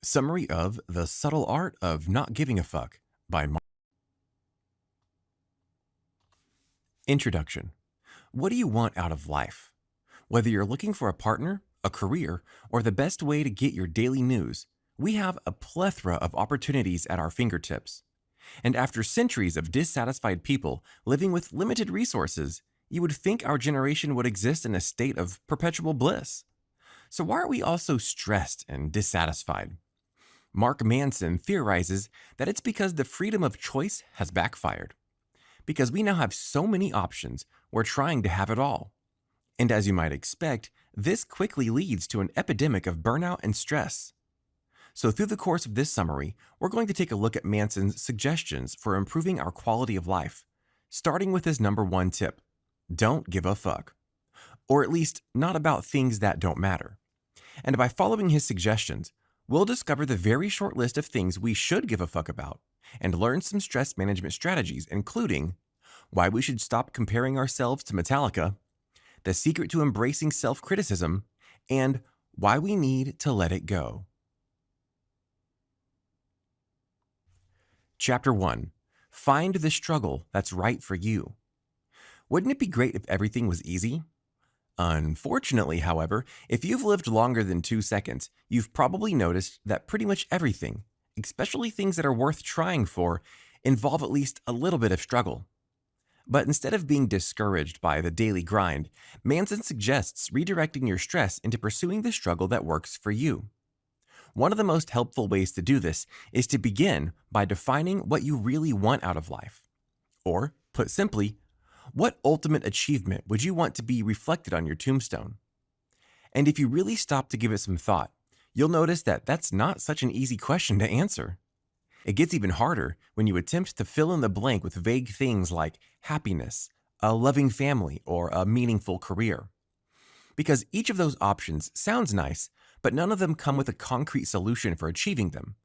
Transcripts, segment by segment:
Summary of The Subtle Art of Not Giving a Fuck by Introduction. What do you want out of life? Whether you're looking for a partner, a career, or the best way to get your daily news, we have a plethora of opportunities at our fingertips. And after centuries of dissatisfied people living with limited resources, you would think our generation would exist in a state of perpetual bliss. So why are we all so stressed and dissatisfied? Mark Manson theorizes that it's because the freedom of choice has backfired. Because we now have so many options, we're trying to have it all. And as you might expect, this quickly leads to an epidemic of burnout and stress. So, through the course of this summary, we're going to take a look at Manson's suggestions for improving our quality of life, starting with his number one tip: don't give a fuck. Or at least, not about things that don't matter. And by following his suggestions, we'll discover the very short list of things we should give a fuck about and learn some stress management strategies, including why we should stop comparing ourselves to Metallica, the secret to embracing self-criticism, and why we need to let it go. Chapter 1. Find the struggle that's right for you. Wouldn't it be great if everything was easy? Unfortunately, however, if you've lived longer than 2 seconds, you've probably noticed that pretty much everything, especially things that are worth trying for, involve at least a little bit of struggle. But instead of being discouraged by the daily grind, Manson suggests redirecting your stress into pursuing the struggle that works for you. One of the most helpful ways to do this is to begin by defining what you really want out of life. Or, put simply, what ultimate achievement would you want to be reflected on your tombstone? And if you really stop to give it some thought, you'll notice that that's not such an easy question to answer. It gets even harder when you attempt to fill in the blank with vague things like happiness, a loving family, or a meaningful career. Because each of those options sounds nice, but none of them come with a concrete solution for achieving them,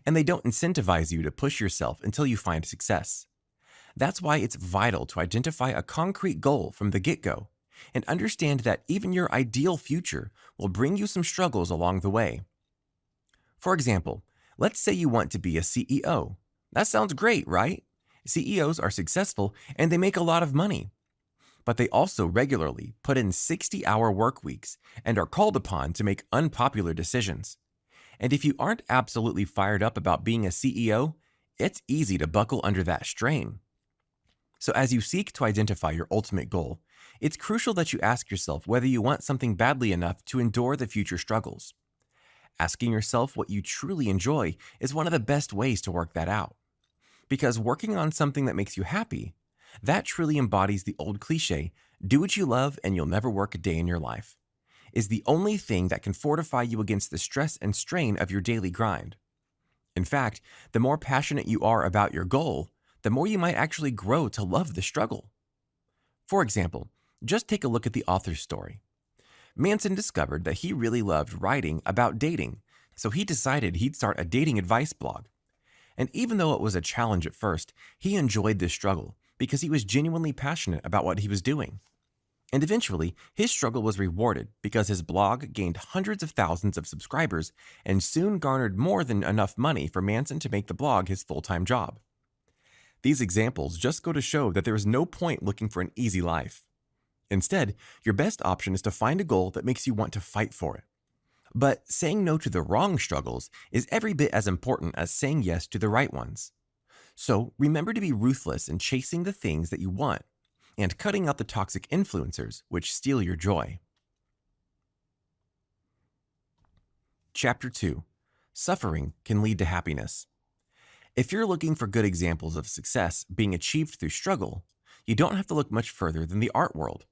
and they don't incentivize you to push yourself until you find success. That's why it's vital to identify a concrete goal from the get-go and understand that even your ideal future will bring you some struggles along the way. For example, let's say you want to be a CEO. That sounds great, right? CEOs are successful and they make a lot of money. But they also regularly put in 60-hour work weeks and are called upon to make unpopular decisions. And if you aren't absolutely fired up about being a CEO, it's easy to buckle under that strain. So as you seek to identify your ultimate goal, it's crucial that you ask yourself whether you want something badly enough to endure the future struggles. Asking yourself what you truly enjoy is one of the best ways to work that out. Because working on something that makes you happy, that truly embodies the old cliche, do what you love and you'll never work a day in your life, is the only thing that can fortify you against the stress and strain of your daily grind. In fact, the more passionate you are about your goal, the more you might actually grow to love the struggle. For example, just take a look at the author's story. Manson discovered that he really loved writing about dating, so he decided he'd start a dating advice blog. And even though it was a challenge at first, he enjoyed this struggle because he was genuinely passionate about what he was doing. And eventually, his struggle was rewarded because his blog gained hundreds of thousands of subscribers and soon garnered more than enough money for Manson to make the blog his full-time job. These examples just go to show that there is no point looking for an easy life. Instead, your best option is to find a goal that makes you want to fight for it. But saying no to the wrong struggles is every bit as important as saying yes to the right ones. So remember to be ruthless in chasing the things that you want and cutting out the toxic influencers which steal your joy. Chapter 2. Suffering can lead to happiness. If you're looking for good examples of success being achieved through struggle, you don't have to look much further than the art world.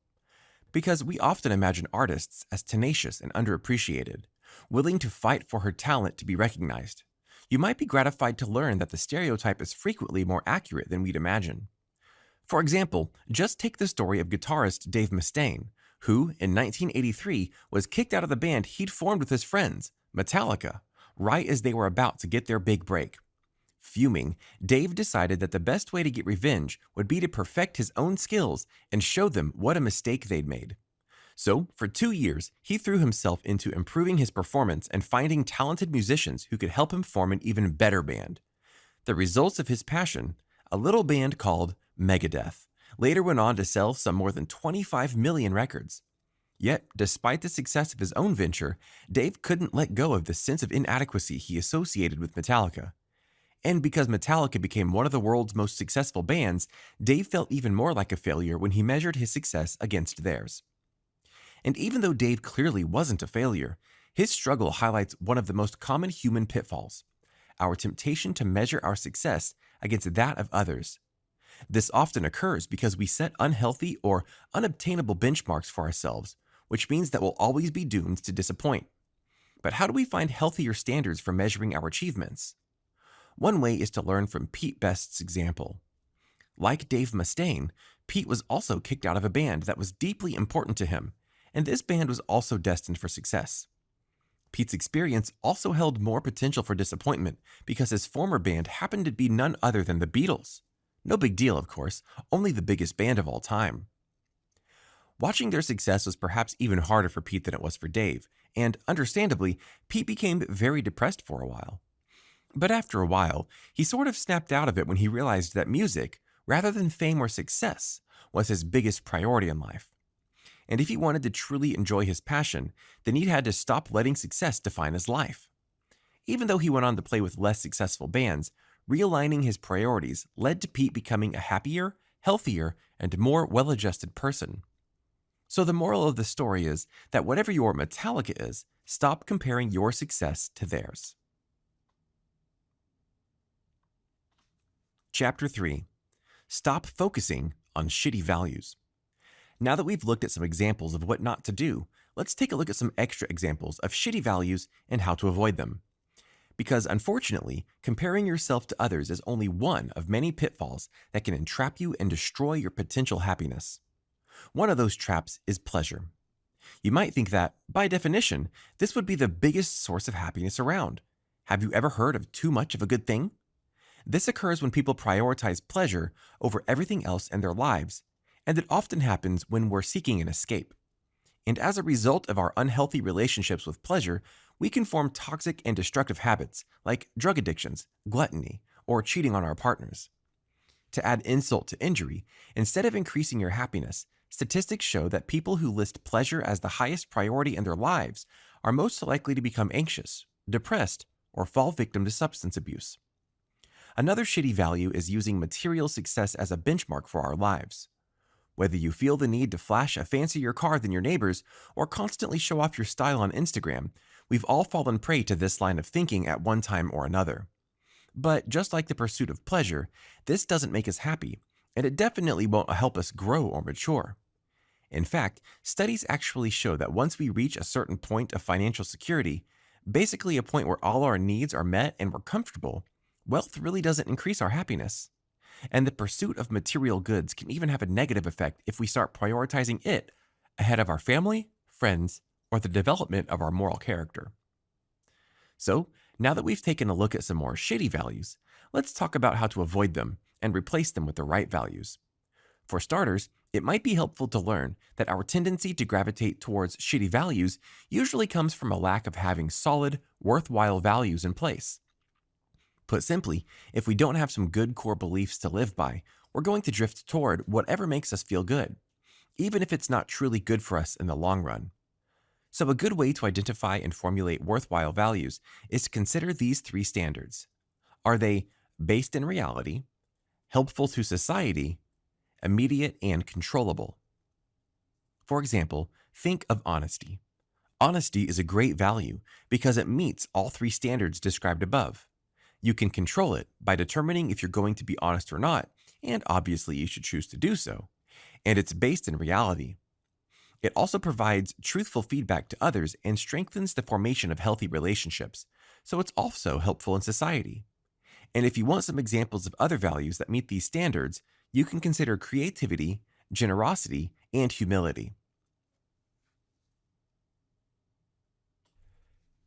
Because we often imagine artists as tenacious and underappreciated, willing to fight for her talent to be recognized. You might be gratified to learn that the stereotype is frequently more accurate than we'd imagine. For example, just take the story of guitarist Dave Mustaine, who, in 1983, was kicked out of the band he'd formed with his friends, Metallica, right as they were about to get their big break. Fuming, Dave decided that the best way to get revenge would be to perfect his own skills and show them what a mistake they'd made. So, for 2 years, he threw himself into improving his performance and finding talented musicians who could help him form an even better band. The results of his passion, a little band called Megadeth, later went on to sell some more than 25 million records. Yet, despite the success of his own venture, Dave couldn't let go of the sense of inadequacy he associated with Metallica. And because Metallica became one of the world's most successful bands, Dave felt even more like a failure when he measured his success against theirs. And even though Dave clearly wasn't a failure, his struggle highlights one of the most common human pitfalls: our temptation to measure our success against that of others. This often occurs because we set unhealthy or unobtainable benchmarks for ourselves, which means that we'll always be doomed to disappoint. But how do we find healthier standards for measuring our achievements? One way is to learn from Pete Best's example. Like Dave Mustaine, Pete was also kicked out of a band that was deeply important to him, and this band was also destined for success. Pete's experience also held more potential for disappointment because his former band happened to be none other than the Beatles. No big deal, of course, only the biggest band of all time. Watching their success was perhaps even harder for Pete than it was for Dave, and understandably, Pete became very depressed for a while. But after a while, he sort of snapped out of it when he realized that music, rather than fame or success, was his biggest priority in life. And if he wanted to truly enjoy his passion, then he had to stop letting success define his life. Even though he went on to play with less successful bands, realigning his priorities led to Pete becoming a happier, healthier, and more well-adjusted person. So the moral of the story is that whatever your Metallica is, stop comparing your success to theirs. Chapter 3. Stop focusing on shitty values. Now that we've looked at some examples of what not to do, let's take a look at some extra examples of shitty values and how to avoid them. Because unfortunately, comparing yourself to others is only one of many pitfalls that can entrap you and destroy your potential happiness. One of those traps is pleasure. You might think that, by definition, this would be the biggest source of happiness around. Have you ever heard of too much of a good thing? This occurs when people prioritize pleasure over everything else in their lives, and it often happens when we're seeking an escape. And as a result of our unhealthy relationships with pleasure, we can form toxic and destructive habits like drug addictions, gluttony, or cheating on our partners. To add insult to injury, instead of increasing your happiness, statistics show that people who list pleasure as the highest priority in their lives are most likely to become anxious, depressed, or fall victim to substance abuse. Another shitty value is using material success as a benchmark for our lives. Whether you feel the need to flash a fancier car than your neighbors or constantly show off your style on Instagram, we've all fallen prey to this line of thinking at one time or another. But just like the pursuit of pleasure, this doesn't make us happy, and it definitely won't help us grow or mature. In fact, studies actually show that once we reach a certain point of financial security, basically a point where all our needs are met and we're comfortable, wealth really doesn't increase our happiness. And the pursuit of material goods can even have a negative effect if we start prioritizing it ahead of our family, friends, or the development of our moral character. So, now that we've taken a look at some more shitty values, let's talk about how to avoid them and replace them with the right values. For starters, it might be helpful to learn that our tendency to gravitate towards shitty values usually comes from a lack of having solid, worthwhile values in place. Put simply, if we don't have some good core beliefs to live by, we're going to drift toward whatever makes us feel good, even if it's not truly good for us in the long run. So a good way to identify and formulate worthwhile values is to consider these three standards. Are they based in reality, helpful to society, immediate and controllable? For example, think of honesty. Honesty is a great value because it meets all three standards described above. You can control it by determining if you're going to be honest or not, and obviously you should choose to do so. And it's based in reality. It also provides truthful feedback to others and strengthens the formation of healthy relationships, so it's also helpful in society. And if you want some examples of other values that meet these standards, you can consider creativity, generosity, and humility.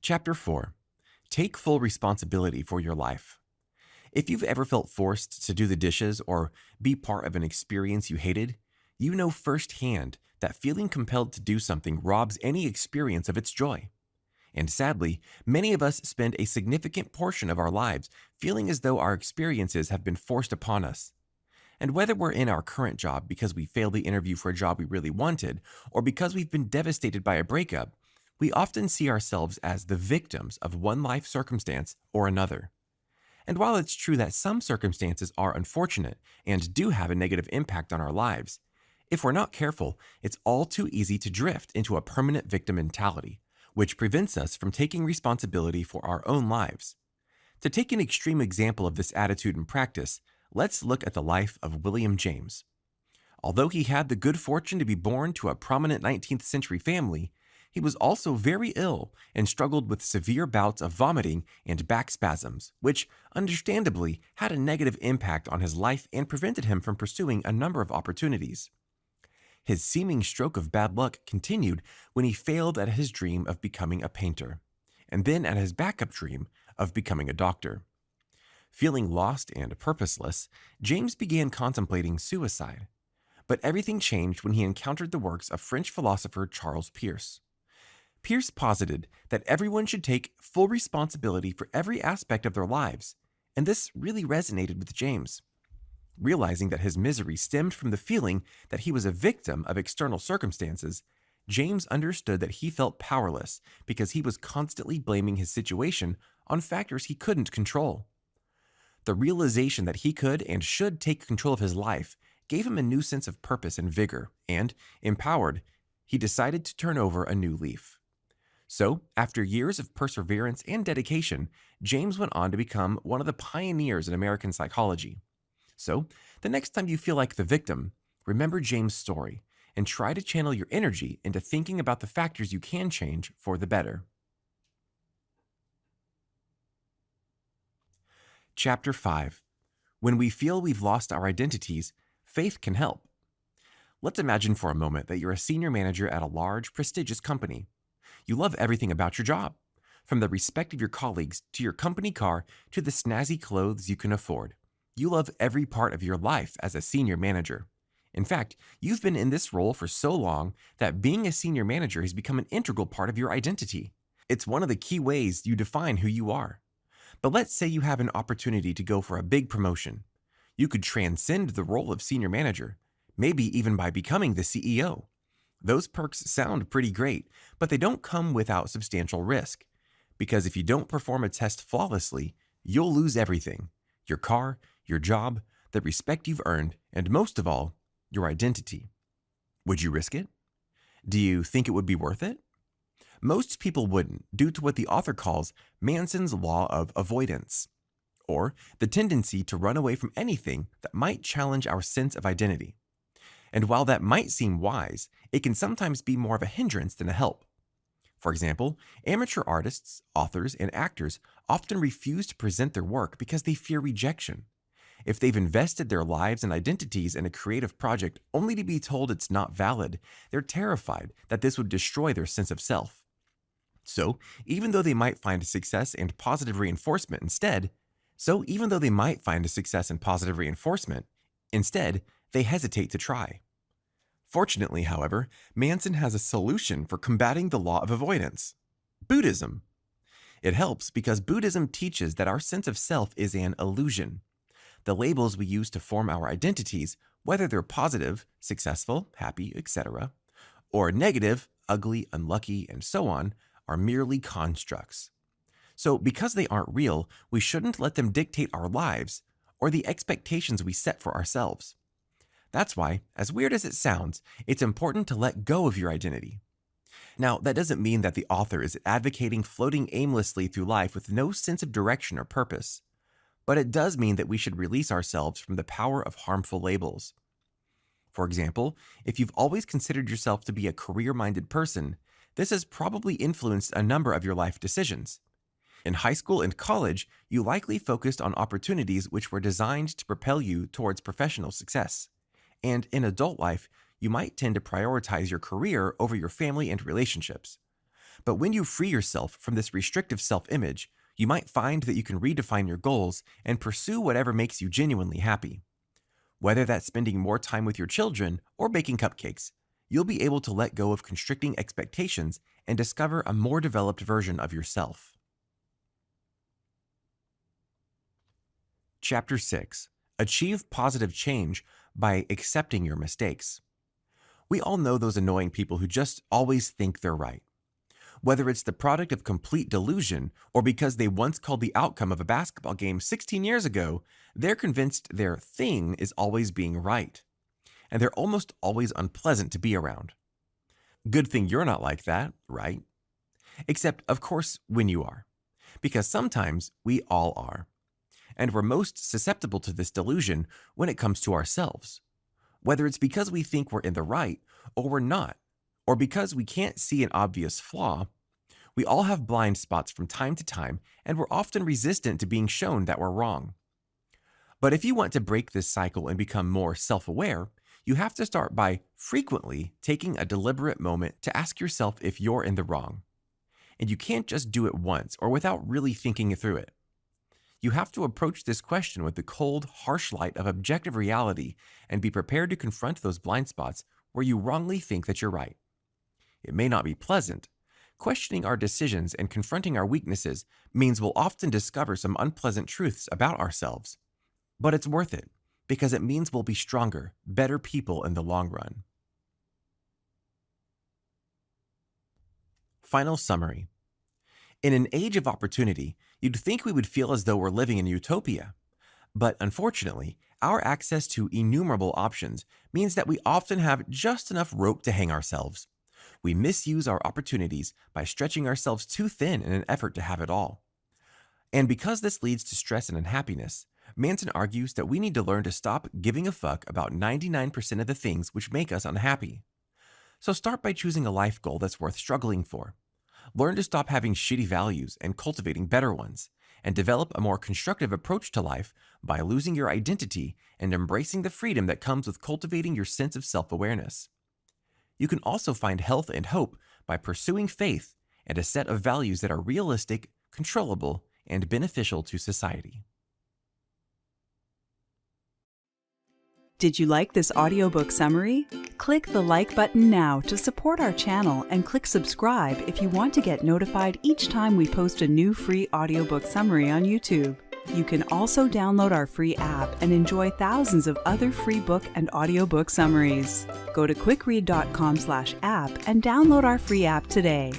Chapter 4. Take full responsibility for your life. If you've ever felt forced to do the dishes or be part of an experience you hated, You know firsthand that feeling compelled to do something robs any experience of its joy. And sadly, many of us spend a significant portion of our lives feeling as though our experiences have been forced upon us. And whether we're in our current job because we failed the interview for a job we really wanted, or because we've been devastated by a breakup, we often see ourselves as the victims of one life circumstance or another. And while it's true that some circumstances are unfortunate and do have a negative impact on our lives, if we're not careful, it's all too easy to drift into a permanent victim mentality, which prevents us from taking responsibility for our own lives. To take an extreme example of this attitude in practice, let's look at the life of William James. Although he had the good fortune to be born to a prominent 19th century family, he was also very ill and struggled with severe bouts of vomiting and back spasms, which, understandably, had a negative impact on his life and prevented him from pursuing a number of opportunities. His seeming stroke of bad luck continued when he failed at his dream of becoming a painter, and then at his backup dream of becoming a doctor. Feeling lost and purposeless, James began contemplating suicide. But everything changed when he encountered the works of French philosopher Charles Peirce. Peirce posited that everyone should take full responsibility for every aspect of their lives, and this really resonated with James. Realizing that his misery stemmed from the feeling that he was a victim of external circumstances, James understood that he felt powerless because he was constantly blaming his situation on factors he couldn't control. The realization that he could and should take control of his life gave him a new sense of purpose and vigor, and, empowered, he decided to turn over a new leaf. So, after years of perseverance and dedication, James went on to become one of the pioneers in American psychology. So, the next time you feel like the victim, remember James' story and try to channel your energy into thinking about the factors you can change for the better. Chapter 5. When we feel we've lost our identities, faith can help. Let's imagine for a moment that you're a senior manager at a large, prestigious company. You love everything about your job, from the respect of your colleagues to your company car to the snazzy clothes you can afford. You love every part of your life as a senior manager. In fact, you've been in this role for so long that being a senior manager has become an integral part of your identity. It's one of the key ways you define who you are. But let's say you have an opportunity to go for a big promotion. You could transcend the role of senior manager, maybe even by becoming the CEO. Those perks sound pretty great, but they don't come without substantial risk. Because if you don't perform a test flawlessly, you'll lose everything: your car, your job, the respect you've earned, and most of all, your identity. Would you risk it? Do you think it would be worth it? Most people wouldn't, due to what the author calls Manson's law of avoidance, or the tendency to run away from anything that might challenge our sense of identity. And while that might seem wise, it can sometimes be more of a hindrance than a help. For example, amateur artists, authors, and actors often refuse to present their work because they fear rejection. If they've invested their lives and identities in a creative project only to be told it's not valid, they're terrified that this would destroy their sense of self. So, even though they might find success and positive reinforcement instead, they hesitate to try. Fortunately, however, Manson has a solution for combating the law of avoidance: Buddhism. It helps because Buddhism teaches that our sense of self is an illusion. The labels we use to form our identities, whether they're positive, successful, happy, etc., or negative, ugly, unlucky, and so on, are merely constructs. So, because they aren't real, we shouldn't let them dictate our lives or the expectations we set for ourselves. That's why, as weird as it sounds, it's important to let go of your identity. Now, that doesn't mean that the author is advocating floating aimlessly through life with no sense of direction or purpose, but it does mean that we should release ourselves from the power of harmful labels. For example, if you've always considered yourself to be a career-minded person, this has probably influenced a number of your life decisions. In high school and college, you likely focused on opportunities which were designed to propel you towards professional success. And in adult life, you might tend to prioritize your career over your family and relationships. But when you free yourself from this restrictive self-image, you might find that you can redefine your goals and pursue whatever makes you genuinely happy. Whether that's spending more time with your children or baking cupcakes, you'll be able to let go of constricting expectations and discover a more developed version of yourself. Chapter 6. Achieve positive change by accepting your mistakes. We all know those annoying people who just always think they're right. Whether it's the product of complete delusion or because they once called the outcome of a basketball game 16 years ago, they're convinced their thing is always being right. And they're almost always unpleasant to be around. Good thing you're not like that, right? Except, of course, when you are. Because sometimes we all are. And we're most susceptible to this delusion when it comes to ourselves. Whether it's because we think we're in the right or we're not, or because we can't see an obvious flaw, we all have blind spots from time to time, and we're often resistant to being shown that we're wrong. But if you want to break this cycle and become more self-aware, you have to start by frequently taking a deliberate moment to ask yourself if you're in the wrong. And you can't just do it once or without really thinking through it. You have to approach this question with the cold, harsh light of objective reality and be prepared to confront those blind spots where you wrongly think that you're right. It may not be pleasant. Questioning our decisions and confronting our weaknesses means we'll often discover some unpleasant truths about ourselves. But it's worth it, because it means we'll be stronger, better people in the long run. Final summary. In an age of opportunity, you'd think we would feel as though we're living in utopia. But unfortunately, our access to innumerable options means that we often have just enough rope to hang ourselves. We misuse our opportunities by stretching ourselves too thin in an effort to have it all. And because this leads to stress and unhappiness, Manson argues that we need to learn to stop giving a fuck about 99% of the things which make us unhappy. So start by choosing a life goal that's worth struggling for. Learn to stop having shitty values and cultivating better ones, and develop a more constructive approach to life by losing your identity and embracing the freedom that comes with cultivating your sense of self-awareness. You can also find health and hope by pursuing faith and a set of values that are realistic, controllable, and beneficial to society. Did you like this audiobook summary? Click the like button now to support our channel and click subscribe if you want to get notified each time we post a new free audiobook summary on YouTube. You can also download our free app and enjoy thousands of other free book and audiobook summaries. Go to quickread.com/app and download our free app today.